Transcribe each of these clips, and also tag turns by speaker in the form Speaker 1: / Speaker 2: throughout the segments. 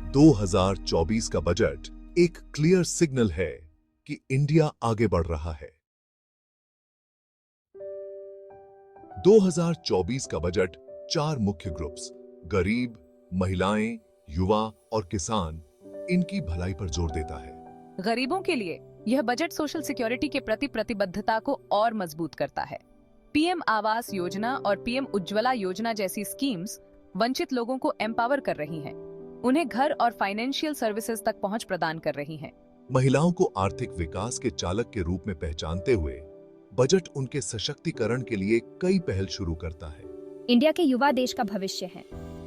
Speaker 1: 2024 का बजट एक clear signal है कि इंडिया आगे बढ़ रहा है। 2024 का बजट चार मुख्य ग्रुप्स गरीब, महिलाएं, युवा और किसान इनकी भलाई पर जोर देता है।
Speaker 2: गरीबों के लिए यह बजट सोशल सिक्योरिटी के प्रति प्रतिबद्धता को और मजबूत करता है। पीएम आवास योजना और पीएम उज्ज्वला योजना जैसी स्कीम्स वंचित लोगों को एम्पावर कर रही हैं। उन्हें घर और फाइनेंशियल सर्विसेज तक पहुंच प्रदान कर रही हैं।
Speaker 1: महिलाओं को आर्थिक विकास के चालक के रूप में पहचानते हुए बजट उनके सशक्तिकरण के लिए कई पहल शुरू करता है।
Speaker 3: इंडिया के युवा देश का भविष्य है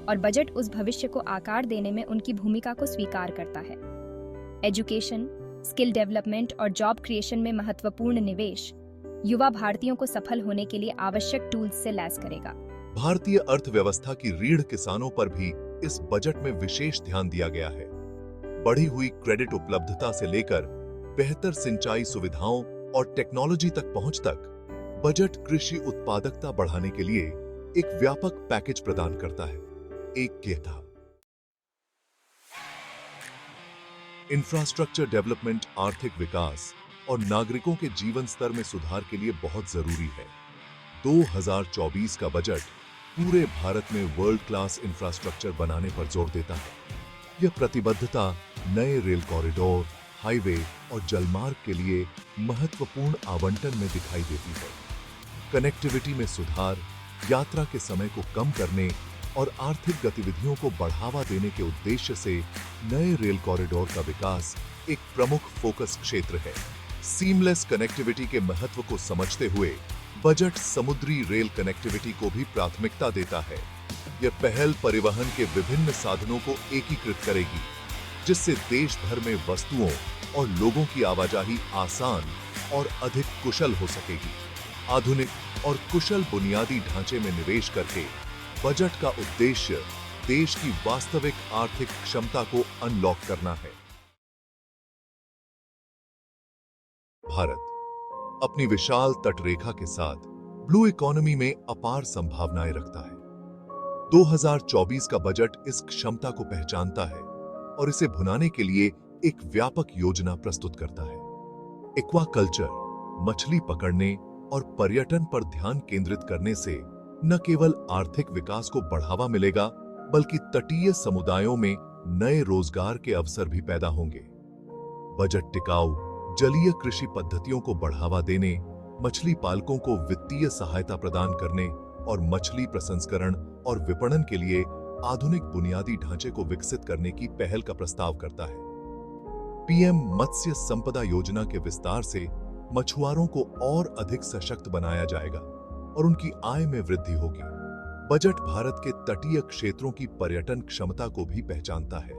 Speaker 3: और बजट उस भविष्य को आकार देने में उनकी भूमिका को स्वीकार करता है। एजुकेशन, स्किल डेवलपमेंट और जॉब क्रिएशन में महत्वपूर्ण निवेश युवा भारतीयों को सफल होने के लिए आवश्यक टूल्स से लैस करेगा।
Speaker 1: भारतीय अर्थव्यवस्था की रीढ़ किसानों पर भी इस बजट में विशेष ध्यान दिया गया है। बढ़ी हुई क्रेडिट उपलब्धता से लेकर बेहतर सिंचाई सुविधाओं और टेक्नोलॉजी तक पहुंच तक, बजट कृषि उत्पादकता बढ़ाने के लिए एक व्यापक पैकेज प्रदान करता है। एक ये था इंफ्रास्ट्रक्चर डेवलपमेंट, आर्थिक विकास और नागरिकों के जीवन स्तर में सुधार के लिए बहुत जरूरी है। 2024 का बजट पूरे भारत में वर्ल्ड क्लास इंफ्रास्ट्रक्चर बनाने पर जोर देता है। यह प्रतिबद्धता नए रेल कॉरिडोर, हाईवे और जलमार्ग के लिए महत्वपूर्ण आवंटन में दिखाई देती है। कनेक्टिविटी में सुधार, यात्रा के समय को कम करने और आर्थिक गतिविधियों को बढ़ावा देने के उद्देश्य से नए रेल कॉरिडोर का विकास एक प्रमुख फोकस क्षेत्र है। सीमलेस कनेक्टिविटी के महत्व को समझते हुए बजट समुद्री रेल कनेक्टिविटी को भी प्राथमिकता देता है। यह पहल परिवहन के विभिन्न साधनों को एकीकृत करेगी, जिससे देश भर में वस्तुओं और लोगों की आवाजाही आसान और अधिक कुशल हो सकेगी। आधुनिक और कुशल बुनियादी ढांचे में निवेश करके बजट का उद्देश्य देश की वास्तविक आर्थिक क्षमता को अनलॉक करना है। भारत अपनी विशाल तटरेखा के साथ ब्लू इकोनॉमी में अपार संभावनाएं रखता है। 2024 का बजट इस क्षमता को पहचानता है और इसे भुनाने के लिए एक व्यापक योजना प्रस्तुत करता है। एक्वाकल्चर, मछली पकड़ने और पर्यटन पर ध्यान केंद्रित करने से न केवल आर्थिक विकास को बढ़ावा मिलेगा, बल्कि तटीय समुदायों में नए रोजगार के अवसर भी पैदा होंगे। बजट टिकाऊ जलीय कृषि पद्धतियों को बढ़ावा देने, मछली पालकों को वित्तीय सहायता प्रदान करने और मछली प्रसंस्करण और विपणन के लिए आधुनिक बुनियादी ढांचे को विकसित करने की पहल का प्रस्ताव करता है। पीएम मत्स्य संपदा योजना के विस्तार से मछुआरों को और अधिक सशक्त बनाया जाएगा और उनकी आय में वृद्धि होगी। बजट भारत के तटीय क्षेत्रों की पर्यटन क्षमता को भी पहचानता है।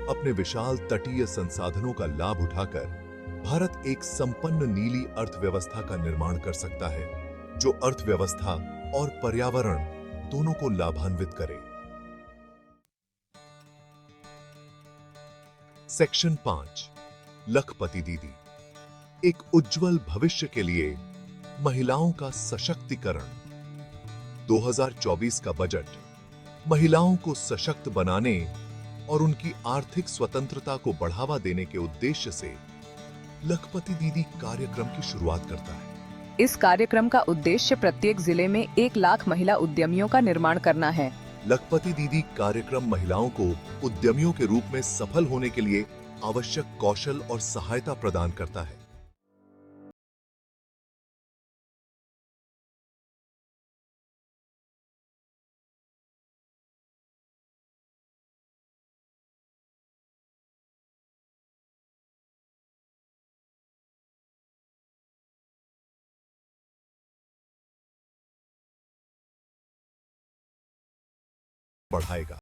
Speaker 1: अपने विशाल तटीय संसाधनों का लाभ उठाकर भारत एक संपन्न नीली अर्थव्यवस्था का निर्माण कर सकता है, जो अर्थव्यवस्था और पर्यावरण दोनों को लाभान्वित करे। सेक्शन 5, लखपति दीदी, एक उज्जवल भविष्य के लिए महिलाओं का सशक्तिकरण। 2024 का बजट महिलाओं को सशक्त बनाने और उनकी आर्थिक स्वतंत्रता को बढ़ावा देने के उद्देश्य से लखपति दीदी कार्यक्रम की शुरुआत करता है।
Speaker 2: इस कार्यक्रम का उद्देश्य प्रत्येक जिले में 1 लाख महिला उद्यमियों का निर्माण करना है।
Speaker 1: लखपति दीदी कार्यक्रम महिलाओं को उद्यमियों के रूप में सफल होने के लिए आवश्यक कौशल और सहायता प्रदान करता है। बढ़ाएगा।